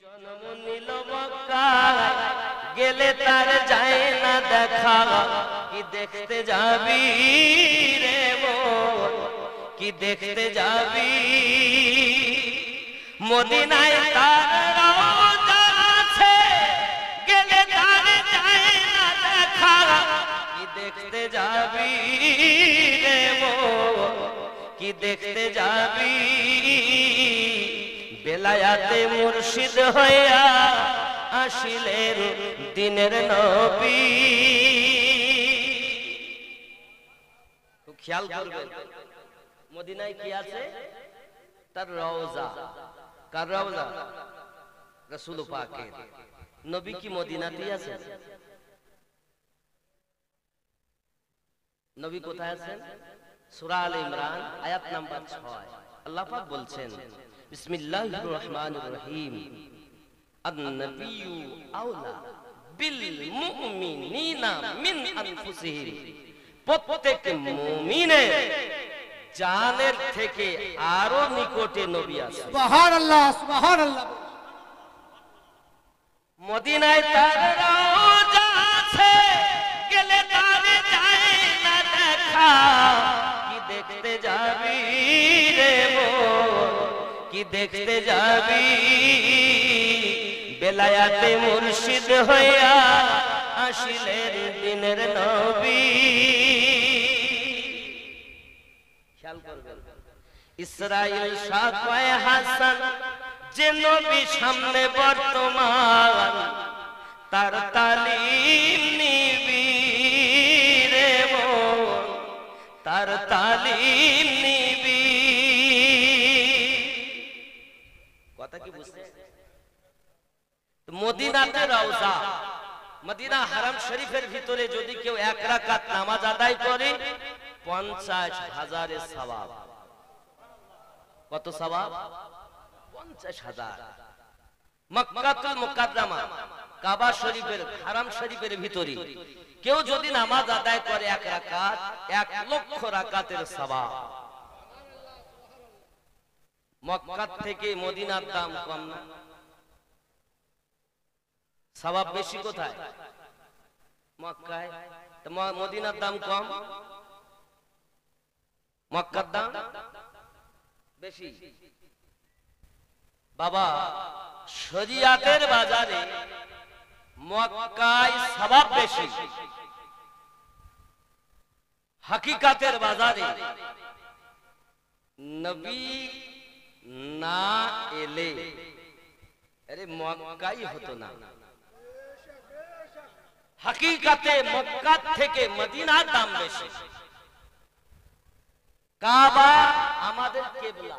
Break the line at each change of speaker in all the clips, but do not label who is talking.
জন্ম নিল মক্কায় গেলে তার যায় না দেখা, কি দেখতে যাবি রে মন, কি দেখতে যাবি মদিনায় তার রওজা আছে, গেলে তার যায় না দেখা, কি দেখতে যাবি রে মন, কি দেখতে যাবি বেলায়াতে মুর্শিদ হইয়া আসিলেন দিনের নবী। খুব খেয়াল করবেন মদিনায় কি আছে, তার রওজা। কার রওজা? রাসূল পাকের। নবী কি মদিনাতেই আছে? নবী কোথায় আছেন? সূরা আলে ইমরান আয়াত নাম্বার 6 আল্লাহ পাক বলছেন, বিসমিল্লাহির রহমানির রহিম, আন-নাবিয়্যু আওলা বিল মুমিনিনা মিন আনফুসিহিম। প্রত্যেক মুমিনের জানের থেকে আরো নিকটে নবী আছে।
সুবহানাল্লাহ, সুবহানাল্লাহ।
মদিনায় তার রওজা আছে, গেলে তার যায় না দেখা, কি দেখতে যাবি রে মন, কি দেখতে যাবি বেলায়াতে মুর্শিদ হইয়া আসিলেন দিনের নবী। খেয়াল করবেন ইসরাইল শাকায়ে হাসান যে নবী সামনে বর্তমান, তার তালিম নিবি রে মন, তার তালিম নিবি। কথা কি বুঝতে? মদিনাতে রওজা, মদিনা হারাম শরীফের ভিতরে যদি কেউ এক রাকাত নামাজ আদায় করে 50,000 সওয়াব। কত সওয়াব? 50,000। মক্কাতুল মুকাদ্দামা কাবা শরীফের হারাম শরীফের ভিতরে কেউ যদি নামাজ আদায় করে এক রাকাত, 1,00,000 রাকাতের সওয়াব। মক্কা থেকে মদিনার দাম কম না? সওয়াব বেশি কোথায়? মক্কায়। তো মদিনার দাম কম, মক্কার দাম বেশি। বাবা, শরিয়াতের বাজারে মক্কায় সওয়াব বেশি, হাকিকাতের বাজারে নবী না এলে আরে মক্কাই হতো না। হাকিকাতে মক্কা থেকে মদিনার দাম বেশি। কাবা আমাদের কিবলা।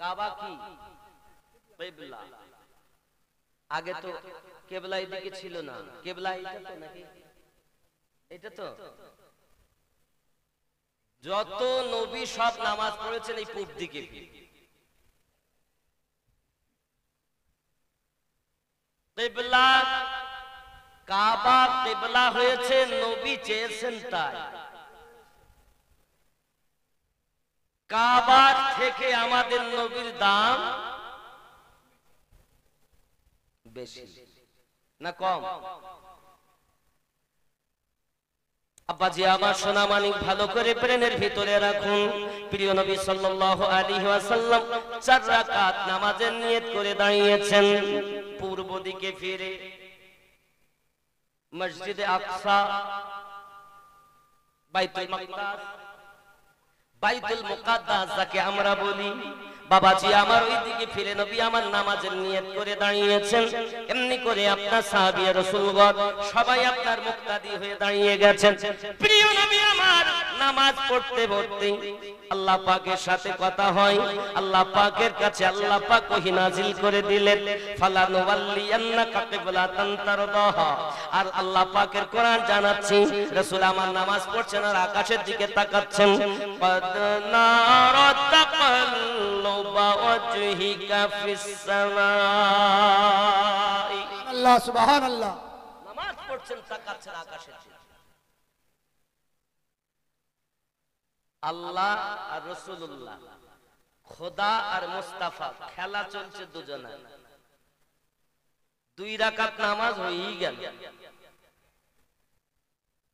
কাবা কি? কিবলা। আগে তো কিবলা এদিকে ছিল না, কিবলা এটা তো নাকি? এটা তো যত নবী সব নামাজ পড়েছেন এই পূব দিকে। কিবলা কাবা কিবলা হয়েছে, নবী চেয়েছেন তাই। কাবার থেকে আমাদের নবীর দাম বেশি না কম? আব্বাজি আমার সোনা মানিক ভালো করে প্রেমের ভিতরে রাখুন। প্রিয় নবী সাল্লাল্লাহু আলাইহি ওয়াসাল্লাম 4 রাকাত নামাজের নিয়ত করে দাঁড়িয়েছেন পূর্ব দিকে ফিরে। মসজিদে আকসা, বাইতুল মাকদাস, বাইতুল মুকাদ্দাস যাকে আমরা বলি, বাবাজি আমার ওই দিকে ফিরে নবী আমার নামাজের নিয়ত করে দাঁড়িয়েছেন। এমনি করে আপনার সাহাবী রাসূলগণ সবাই আপনার মুক্তাদি হয়ে দাঁড়িয়ে গেছেন। প্রিয় নবী আমার নামাজ পড়তে পড়তে আল্লাহ পাকের সাথে কথা হয়। আল্লাহ পাকের কাছে আল্লাহ পাক ওহী নাজিল করে দিলেন, ফালানুওয়াল্লিয়ান্নাকা কিবলাতান তারদাহা। আর আল্লাহ পাকের কোরআন জানাচ্ছি, রাসূল আমার নামাজ পড়ছেন আর আকাশের দিকে তাকাচ্ছেন। কদ নারা তাকাল্লুবা ওয়াজহিকা ফিস সামাই।
আল্লাহ, সুবহানাল্লাহ।
নামাজ পড়ছেন, তাকাচ্ছেন আকাশের দিকে। আল্লাহ আর রাসূলুল্লাহ, খোদা আর মুস্তাফা খেলা চলছে দুজনের। 2 রাকাত নামাজ হয়েই গেল।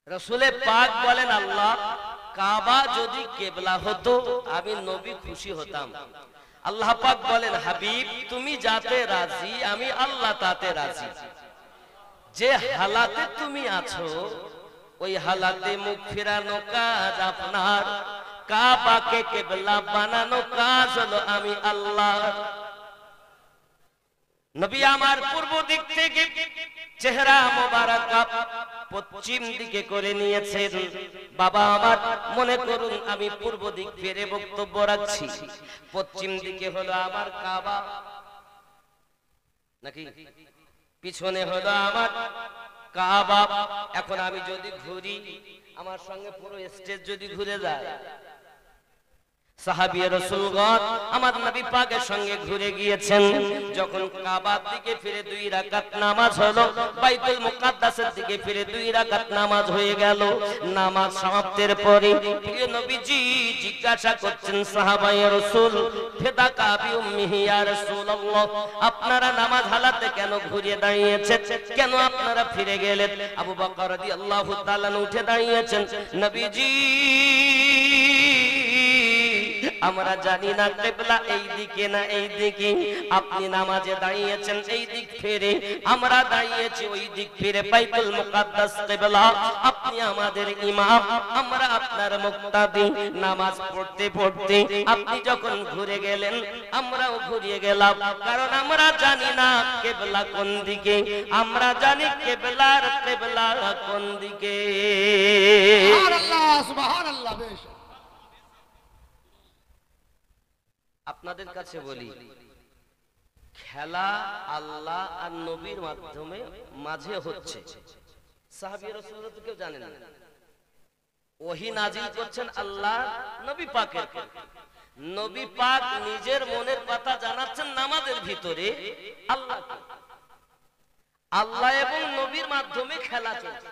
রাসূলে পাক বলেন, আল্লাহ কাবা যদি কিবলা হতো আমি নবী খুশি হতাম। আল্লাহ পাক বলেন, হাবিব তুমি যাতে রাজি আমি আল্লাহ তাতে রাজি। যে হালাতে তুমি আছো ওই হালাতে মুখ ফিরানো কাজ আপনার, কাবাকে কিবলা বানানো কাজ হলো আমি আল্লাহ। নবী আমার পূর্ব দিক থেকে চেহারা মোবারক পশ্চিম দিকে করে নিয়েছেন। বাবা আমার মনে করুন আমি পূর্ব দিক ফিরে বক্তব্য রাখছি, পশ্চিম দিকে হলো আমার কাবা, নাকি পিছনে হলো আমার কাবা। এখন আমি যদি ঘুরি, আমার সঙ্গে পুরো স্টেজ যদি ঘুরে যায়, সাহাবী রাসূলগণ আমার নবী পাকের সঙ্গে ঘুরে গিয়েছেন। যখন কাবার দিকে ফিরে 2 রাকাত নামাজ হলো, বাইতুল মুকাদ্দাসের দিকে ফিরে 2 রাকাত নামাজ হয়ে গেল। নামাজ সমাপ্তির পরে প্রিয় নবীজি জিজ্ঞাসা করছেন সাহাবায়ে রাসূল, ফিদাকা বিউম্মিহি ইয়া রাসূলুল্লাহ, আপনারা নামাজ হালাতে কেন ঘুরিয়ে দাঁড়িয়েছেন, কেন আপনারা ফিরে গেলেন? আবু বকর রাদিয়াল্লাহু তাআলা উঠে দাঁড়িয়েছেন, নবীজি আমরা জানি না কিবলা এই দিকে না এই দিকে, আপনি নামাজে দাঁড়িয়েছেন এই দিক ফিরে, আমরা দাঁড়িয়েছি ওই দিক ফিরে, বাইতুল মুকাদ্দাস কিবলা, আপনি আমাদের ইমাম, আমরা আপনার মুক্তাদি। নামাজ পড়তে পড়তে আপনি যখন ঘুরে গেলেন আমরাও ঘুরিয়ে গেলাম, কারণ আমরা জানি না কিবলা কোন দিকে, আমরা জানি কিবলার কিবলা কোন দিকে।
সুবহানাল্লাহ সুবহানাল্লাহ। বেশ
আপনাদের কাছে বলি, খেলা আল্লাহ আর নবীর মাধ্যমে মাঝে হচ্ছে, সাহাবী রাসূলরা তো কেউ জানেন না। ওহী নাজিল করছেন আল্লাহ নবী পাকের, নবী পাক নিজের মনের কথা জানাচ্ছেন নামাজের ভিতরে আল্লাহকে। আল্লাহ এবং নবীর মাধ্যমে খেলা চলছে,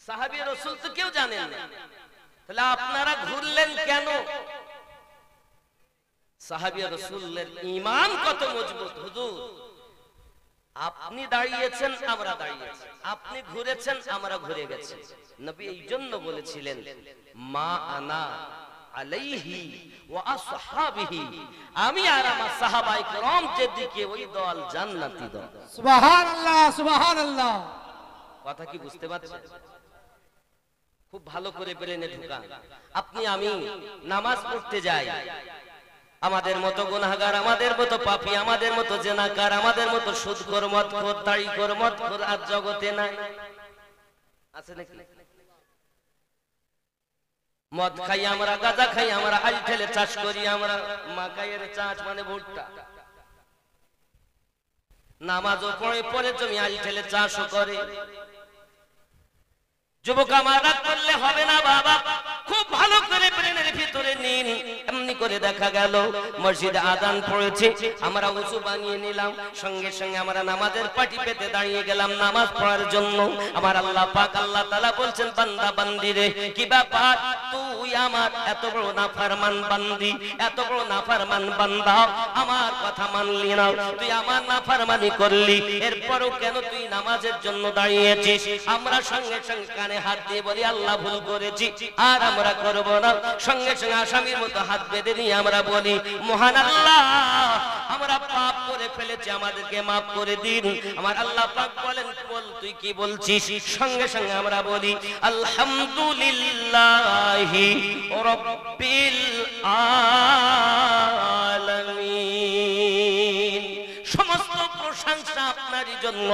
সাহাবী রাসূল তো কেউ জানেন না। তাহলে আপনারা ঘুরলেন কেন? সাহাবী রাসূলের ঈমান কত মজবুত। হুজুর আপনি দাঁড়িয়েছেন আমরা দাঁড়িয়েছি, আপনি ঘুরেছেন আমরা ঘুরে গেছি। নবী এই জন্য বলেছিলেন, মা আনা আলাইহি ওয়া আসহাবিহি, আমি আর আমার সাহাবায়ে কেরাম যেদিকে ওই দল জান্নাতি দল।
সুবহানাল্লাহ সুবহানাল্লাহ।
কথা কি বুঝতে পারছেন? খুব ভালো করে ব্রেনে ঢুকান। আপনি আমি নামাজ পড়তে যাই, আমাদের মতো গুনাহগার, আমাদের মতো পাপী, আমাদের মতো জেনাকার, আমাদের মতো সুদখোর, মদখোর, তাড়িখোর, মদখোর আর জগতে নাই, আছে নাকি? মদ খাই আমরা, গাঁজা খাই আমরা, আল ঠেলে চাষ করি আমরা, মাকাইয়ের চাষ মানে ভুট্টা, নামাজও পড়ে পরে জমি আল ঠেলে চাষও করে। যুবক আমারা করলে হবে না বাবা, খুব ভালো করে ব্রেনের ভিতরে নিন। এমনি করে দেখা গেল মসজিদে আযান পড়েছে, আমরা ওযু বানিয়ে নিলাম, সঙ্গে সঙ্গে আমরা নামাজের পাটি পেতে দাঁড়িয়ে গেলাম নামাজ পড়ার জন্য। আমার আল্লাহ পাক আল্লাহ তাআলা বলছেন, বান্দা বান্দি রে, কি ব্যাপার তুই আমার এত বড় নাফরমান বান্দি, এত বড় নাফরমান বান্দা, আমার কথা মানলি না, তুই আমার নাফরমানি করলি, এরপরও কেন তুই নামাজের জন্য দাঁড়িয়েছিস? আমরা সঙ্গে সঙ্গে হাত দিয়ে বলি আল্লাহ ভুল করেছি, আর আমরা করব না। সঙ্গে সঙ্গে আসামির মতো হাত বেঁধে নিয়ে আমরা বলি, মহান আল্লাহ আমরা পাপ করে ফেলেছি, আমাদেরকে মাফ করে দিন। আমার আল্লাহ পাক বলেন, বল তুই কি বলছিস? সঙ্গে সঙ্গে আমরা বলি আলহামদুলিল্লাহি রাব্বিল আলামিন। সমস্ত প্রশংসা আপনারই জন্য,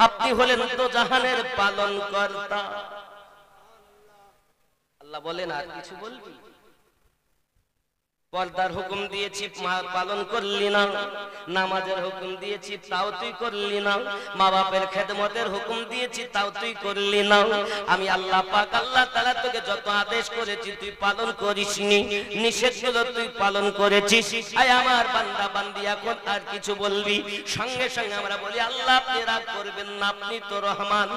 আপনি হলেন তো জাহানের পালন কর্তা। আল্লাহ বলেন, আর কিছু বলবি? পর্দার হুকুম দিয়েছি পালন করলি না, নামাজের হুকুম দিয়েছি তাও তুই করলি না, মা বাপের খেদমতের হুকুম দিয়েছি তাও তুই করলি না। আমি আল্লাহ পাক আল্লাহ তাআলা তোকে যত আদেশ করেছি তুই পালন করিসনি, নিষেধগুলো তুই পালন করেছিস। আয় আমার বান্দা বান্দি, এখন আর কিছু বলবি? সঙ্গে সঙ্গে আমরা বলি, আল্লাহ আপনি রাগ করবেন না, আপনি তো রহমান,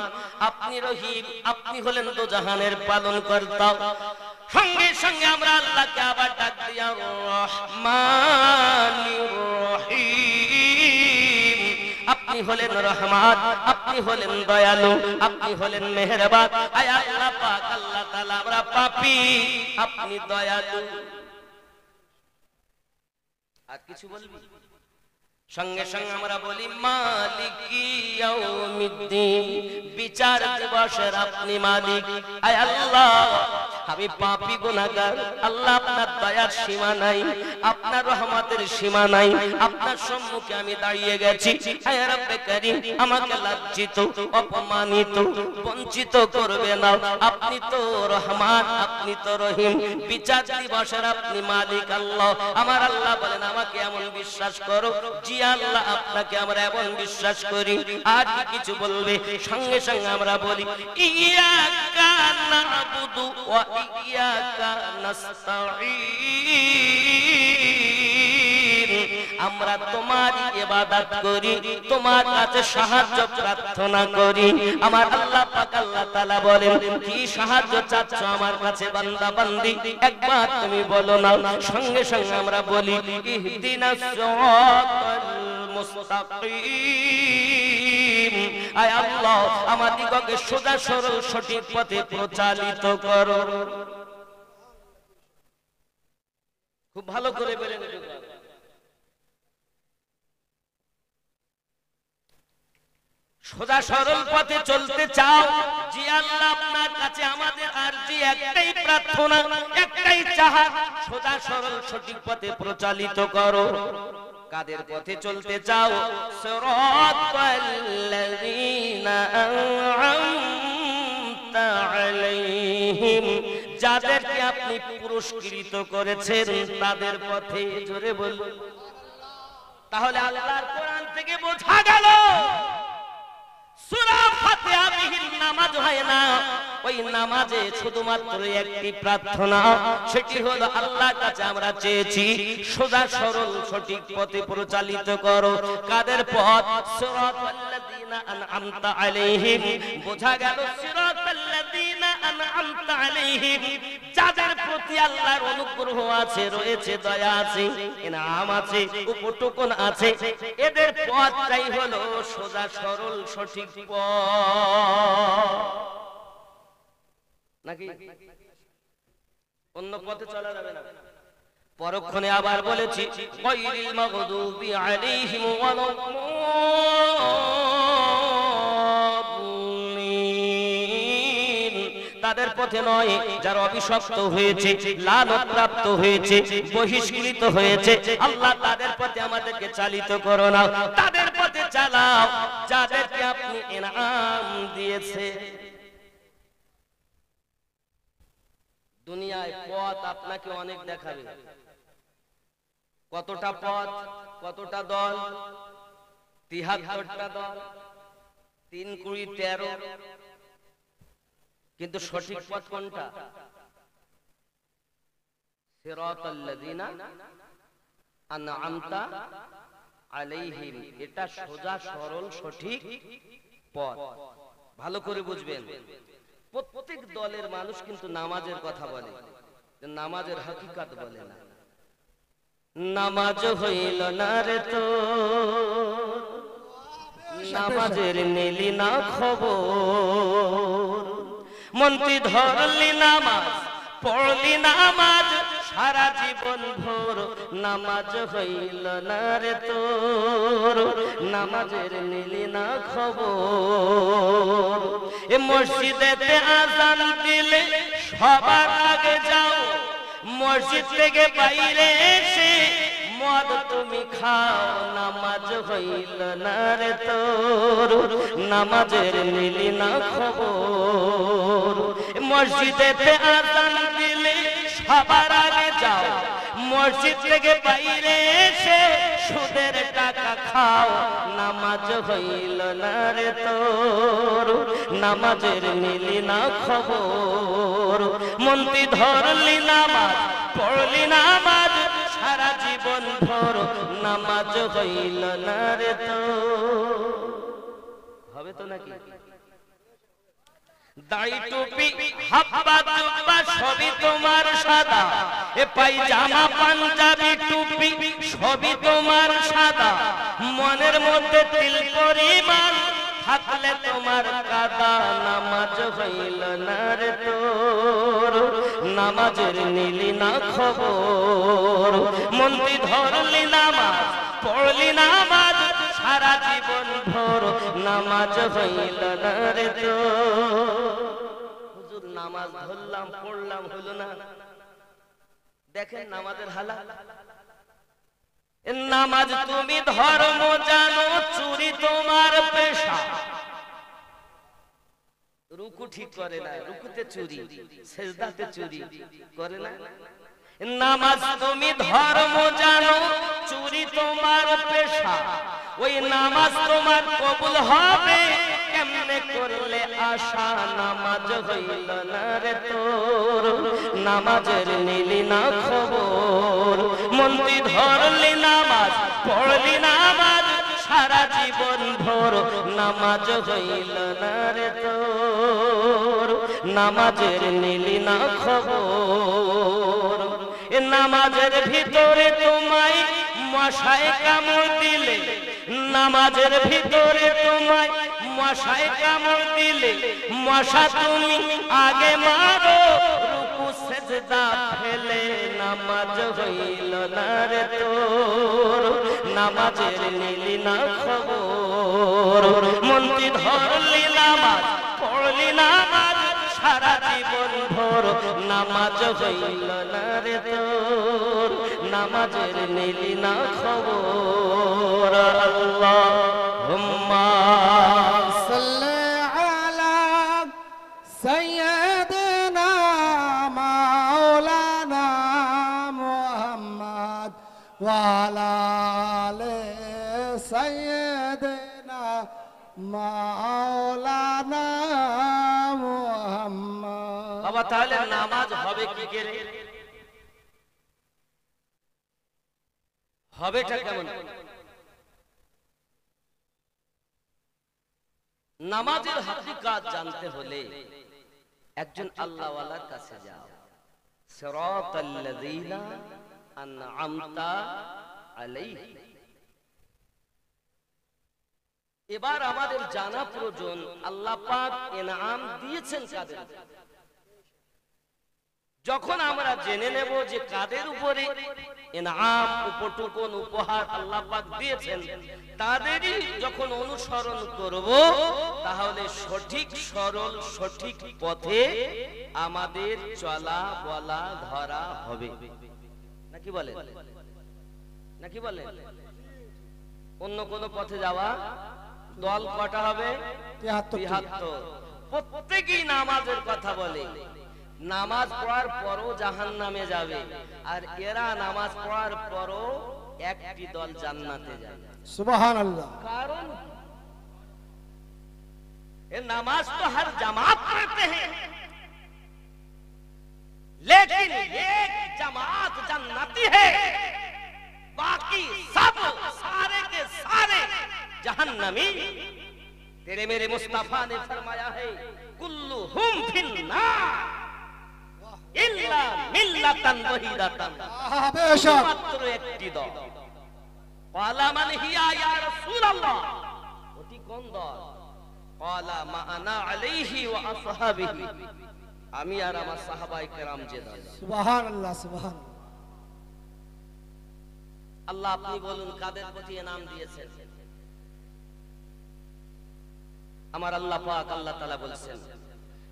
আপনি রহিম, আপনি হলেন তো জাহানের পালন কর্তা। সঙ্গে সঙ্গে আমরা আল্লাহকে আবার ডাক দিয়া রহমানির রহিম, আপনি আপনি হলেন রহমান, আপনি হলেন দয়ালু, আপনি হলেন মেহেরবান। আয় আল্লাহ পাক, আল্লাহ তাআলা আমরা পাপী, আপনি দয়ালু। আর কিছু বলবি? সঙ্গে সঙ্গে আমরা বলি মালিকি ইয়াউমিদ্দিন, বিচার দিবসের আপনি মালিক। আয় আল্লাহ, আমি পাপী গুনাহগার, আল্লাহ আপনার দয়ার সীমা নাই, আপনার রহমতের সীমা নাই, আপনার সম্মুখে আমি দাঁড়িয়ে গেছি। আয় রব্বে কারীম, আমাকে লজ্জিত, অপমানিত, বঞ্চিত করবে না। আপনি তো রহমান, আপনি তো রহিম, বিচার দিবসের আপনি মালিক। আল্লাহ, আমার আল্লাহ বলেন আমাকে এমন বিশ্বাস করো। জি আল্লাহ, আপনাকে আমরা এমন বিশ্বাস করি। আর কি কিছু বলবে? সঙ্গে সঙ্গে আমরা বলি ইয়াকা না'বুদু ওয়া ইয়াকা নাস্তাঈন, আমরা তোমার ইবাদত করি, তোমার কাছে সাহায্য প্রার্থনা করি। আমার আল্লাহ পাক আল্লাহ তাআলা বলেন, কি সাহায্য চাচ্ছ আমার কাছে বান্দা বান্দি? একবার তুমি বলো না। সঙ্গে সঙ্গে আমরা বলি ইহদিনাস সিরাতাল মুস্তাকিম, আয় আল্লাহ আমাদিগকে সোজা সরল সঠিক পথে প্রচালিত করো। খুব ভালো করে বলেন, সোজা সরল পথে চলতে চাও? জি আল্লাহ, আপনার কাছে আমাদের আরজি একটাই, প্রার্থনা একটাই, চাহা, সোজা সরল সঠিক পথে প্রচালিত করো। কাদের পথে চলতে চাও? সিরাতাল্লাযীনা আন'আমতা আলাইহিম, যাদেরকে আপনি পুরস্কৃত করেছেন তাদের পথে। জোরে বলুন। তাহলে আল্লাহর কোরআন থেকে বোঝা গেল সূরা ফাতিহা বিহীন নামাজ হয় না। ওই নামাজে শুধুমাত্র একটি প্রার্থনা, সেটি হলো আল্লাহর কাছে আমরা চেয়েছি সোজা সরল সঠিক পথে পরিচালিত করো। কাদের পথ? সিরাতাল্লাযীনা আন'আমতা আলাইহিম। বোঝা গেল সিরাতাল্লাযীনা আন'আমতা আলাইহিম, যাদের প্রতি আল্লাহর অনুগ্রহ আছে, রয়েছে দয়া আছে, ইনাম আছে, উপটুকুন আছে, এদের পথটাই হলো সোজা সরল সঠিক পথ। নাকি অন্য পথে চলা যাবে না? পরক্ষণে আবার বলেছি গায়রিল মাগদুবি আলাইহিম ওয়ালাদ-দাল্লিন, তাদের পথে নয় যারা অভিশপ্ত হয়েছে, লানত প্রাপ্ত হয়েছে, বহিষ্কৃত হয়েছে। আল্লাহ তাদের পথে আমাদেরকে চালিত করো না, তাদের পথে চালাও যাদেরকে আপনি ইনাম দিয়েছে। দুনিয়ায় পথ আপনাকে অনেক দেখাবে। কতটা পথ, কতটা দল, ৭৩টা দল, ৩ ২০ ১৩, কিন্তু সঠিক পথ কোনটা? সিরাতাল্লাযীনা আন'আমতা আলাইহিম, এটা সোজা সরল সঠিক পথ। ভালো করে বুঝবেন। প্রত্যেক দলের মানুষ কিন্তু নামাজের কথা বলে, নামাজের হাকিকত বলে না। নামাজ হইল না রে তো, নামাজের নিলি না খবর, মন্ত্রী ধরলি নামাজ, পড়লি নামাজ সারা জীবন ভোর, নামাজ হইল না রে তোর, নামাজের নিলি না খবর। এ মসজিদেতে আযান দিলে সবার আগে যাও, মসজিদ থেকে বাইরে এসে মদ তুমি খাও, নামাজ হইল না রে তোর, নামাজের নিলি না খবর। মসজিদেতে আযান দিলে সবার আগে যাও, মসজিদ থেকে বাইরে এসে সুদের টাকা খাও, নামাজ হইল না রে তোর, নামাজের নিলি না খবর। মন্ত্রী ধরলি নামাজ, পড়লি নামাজ সারা জীবন ভোর, নামাজ হইল না রে তোর। হবে তো নাকি? দাড়ি টুপি হাব্বা জুব্বা সবই তোমার সাদা, এ পায়জামা পাঞ্জাবি টুপি সবই তোমার সাদা, মনের মধ্যে তিল পরিমাণ থাকলে তোমার কাদা নামাজ হইল না রে তোর, নামাজের নিলি না খবর। মন্ত্রী ধরলি নামাজ, পড়লি নামাজ, সারা জীবন ভোর নামাজ হইল না রে তোর। হুজুর নামাজ ধরলাম পড়লাম হলো না। দেখেন নামাজের হালাত। নামাজ তুমি ধর্ম জানো, চুরি তোমার পেশা। রুকু ঠিক করে না, রুকুতে চুরি, সেজদাতে চুরি করে না। নামাজ তুমি ধর্ম জানো, চুরি তোমার পেশা। ওই নামাজ তোমার কবুল হবে কেমনে করলে আশা, নামাজ হইল না রে তোর, নামাজের নিলি না খবর। মন্ত্রী ধরলি নামাজ, পড়লি নামাজ, সারা জীবন ভোর নামাজ হইল না রে তোর, নামাজের নিলি না খবর। এ নামাজের ভিতরে তোমায় মশায় কামড় দিলে, নামাজের ভিতরে তোমায় মশায় কামড় দিলে, মশা তুমি আগে মারো, রুকু সেজদা ফেলে নামাজ হইল না রে তোর, নামাজের নিলি না খবর। মন্ত্রী ধরলি নামাজ, পড়লি নামাজ, সারা জীবন ভোর নামাজ হইল না রে তোর, নামাজের নিলি না খবর। আল্লাহুম্মা
সাল্লি আলা সাইয়্যিদিনা মাওলানা মুহাম্মদ ওয়া আলা আলি সাইয়্যিদিনা মাওলানা মুহাম্মদ।
বাবা তাহলে নামাজ হবে কি করে? হবেটা কেমন? নামাজের হাকিকাত জানতে হলে একজন আল্লাহওয়ালার কাছে যাও। সিরাতাল্লাযীনা আন'আমতা আলাইহিম। এবার আমাদের জানা প্রয়োজন আল্লাহ পাক ইনআম দিয়েছেন কাদের। যখন আমরা জেনে নেব যে কাদের উপরে ইনআম, উপটুকুন, উপহার আল্লাহ পাক দিয়েছেন, তাদেরই যখন অনুসরণ করব, তাহলে সঠিক সরল সঠিক পথে আমাদের চলা বলা ধরা হবে। নাকি বলেন? নাকি বলেন? অন্য কোন পথে যাওয়া দল কটা হবে? 73। প্রত্যেকেই নামাজের কথা বলে, নামাজ পড়ার পরও জাহান্নামে যাবে, আর এরা নামাজ পড়ার পরও একটি দল জান্নাতে যাবে।
সুবহানাল্লাহ।
कारण ये नमाज तो हर जमात पढ़ते हैं, लेकिन एक जमात जन्नती है, बाकी सब सारे के सारे जहन्नमी। तेरे मेरे मुस्तफा ने फरमाया है कुल्लुहुम फिन्नार इल्ला मिल्लातन वहीदातन।
बेशक
मात्र একটি দল। ক্বালা মান হিয়া ইয়া রাসূলুল্লাহ, ওটি কোন দল? ক্বালা মা আনা আলাইহি ওয়া আসহাবিহি, আমি আর আমার সাহাবায়ে কেরাম যে দল।
সুবহানাল্লাহ সুবহানাল্লাহ।
আল্লাহ আপনি বলুন কাদের প্রতি নাম দিয়েছেন? আমার আল্লাহ পাক আল্লাহ তাআলা বলেছেন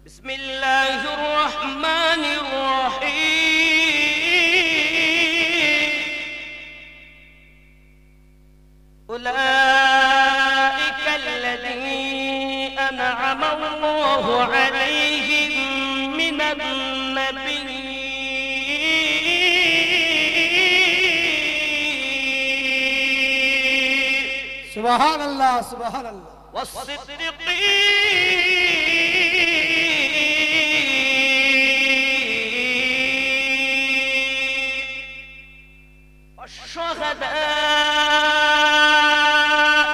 বিসমিল্লাহির রহমানির রহিম, উলাইকা আল্লাযীনা আন'আমা আল্লাহু আলাইহিম মিনান নাবিয়্যিন
সুবহানাল্লাহ সুবহানাল্লাহ
والصديقين والشهداء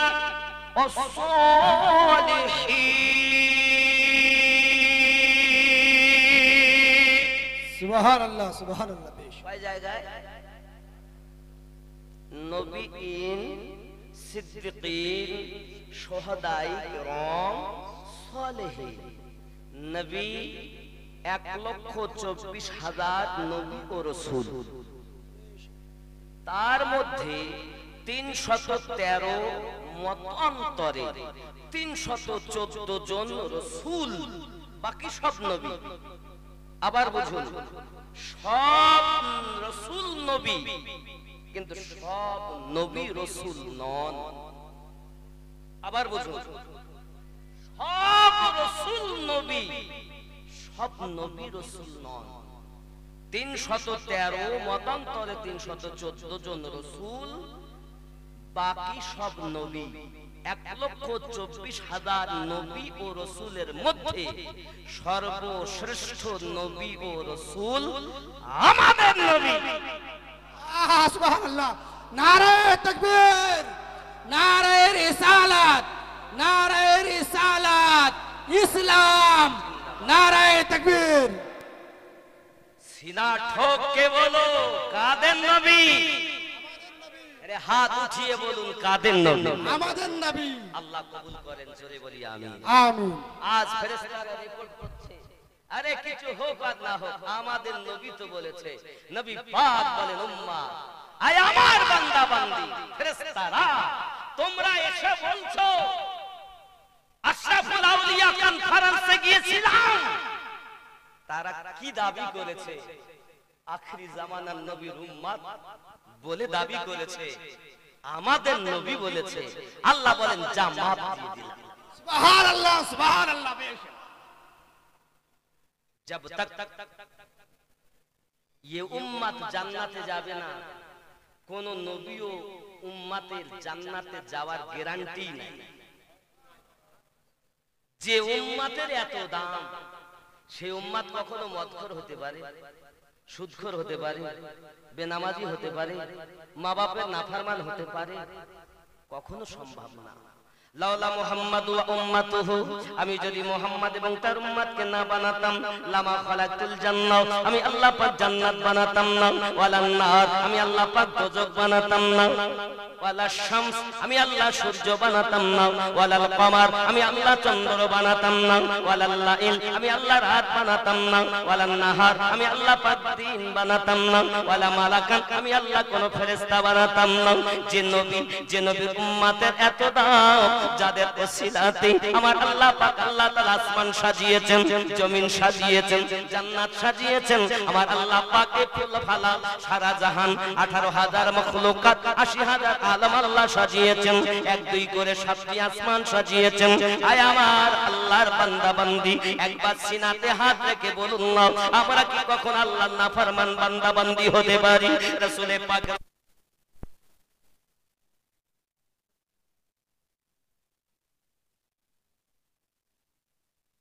والصالحين।
সুবহানাল্লাহ সুবহানাল্লাহ। বেশ
কয় জায়গায়? নবীন, সিদ্দিকিন, শুহাদায়ে কিরাম, সালেহিন। নবী 1,24,000 নবী ও রাসূল, তার মধ্যে 313 মতান্তরে 314 জন রাসূল, বাকি সব নবী। আবার বুঝুন, সব রাসূল নবী, কিন্তু সব নবী রাসূল নন। আবার বুঝুন, সব রাসূল নবী, সব নবী রাসূল নন। 313 মতান্তরে 314 জন রাসূল, বাকি সব নবী। 1,24,000 নবী ও রাসূলের মধ্যে সর্বশ্রেষ্ঠ নবী ও রাসূল আমাদের নবী।
সুবহানাল্লাহ। নারায়ে তাকবীর, নারায়ে রিসালাত, নারায়ে রিসালাত, ইসলাম, নারায়ে তাকবীর।
সিনা ঠোক কে বলো কাদের নবী? আরে হাত উঠিয়ে বলুন কাদের নবী?
আমাদের নবী।
আল্লাহ কবুল করেন, জোরে বলি আমিন।
আমিন।
আজ ফেরেশতারা রিপোর্ট করছে, আরে কিছু হোক আর না হোক, আমাদের নবী তো বলেছে। নবী পাক বলেন, উম্মাহ আয় আমার বান্দা বান্দি ফেরেশতারা, তোমরা এসে বলছো আশরাফুল আউলিয়া কনফারেন্সে গিয়েছিলাম, তারা কি দাবি করেছে? আখিরি জামানার নবীর উম্মত বলে দাবি করেছে, আমাদের নবী বলেছে। আল্লাহ বলেন, যা মাপ দিয়ে দিলাম।
সুবহানাল্লাহ, সুবহানাল্লাহ।
जब तक ये उम्मत জান্নাতে যাবে না, কোন নবীও উম্মতের জান্নাতে যাওয়ার গ্যারান্টি নাই। যে উম্মতের এত দাম, সেই উম্মত কখনো মদখোর হতে পারে, সুদখোর হতে পারে, বেনামাজি হতে পারে, মা বাপের নাফরমান হতে পারে? কখনো সম্ভব না। লাউলা মুহাম্মাদু ওয়া উম্মাতুহু, আমি যদি মুহাম্মদ এবং তার উম্মতকে না বানাতাম, লামা খালাকতুল জান্নাহ, আমি আল্লাহ পাক জান্নাত বানাতাম না, ওয়ালান নার, আমি আল্লাহ পাক দোজখ বানাতাম না, ওয়ালা শামস, আমি আল্লাহ সূর্য বানাতাম না, ওয়ালাল কমার, আমি আল্লাহ চন্দ্র বানাতাম না, ওয়ালাল লাইল, আমি আল্লাহ রাত বানাতাম না, ওয়ালান নাহার, আমি আল্লাহ পাক দিন বানাতাম না, ওয়ালা মালাকান, আমি আল্লাহ কোন ফেরেশতা বানাতাম না। যে নবীর উম্মতের এত দাম, যাদের ওসিলাতে আমার আল্লাহ পাক আল্লাহ তাআলা আসমান সাজিয়েছেন, জমিন সাজিয়েছেন, জান্নাত সাজিয়েছেন, আমার আল্লাহ পাকে ফুল ফালা সারা জাহান 18,000 মাখলুকাত 80,000 আলম আল্লাহ সাজিয়েছেন, এক দুই করে 7টি আসমান সাজিয়েছেন। আয় আমার আল্লাহর বান্দা বান্দি, একবার সিনাতে হাত রেখে বলুন না, আমরা কি কখন আল্লাহর নাফরমান বান্দা বান্দি হতে পারি? রাসূল পাক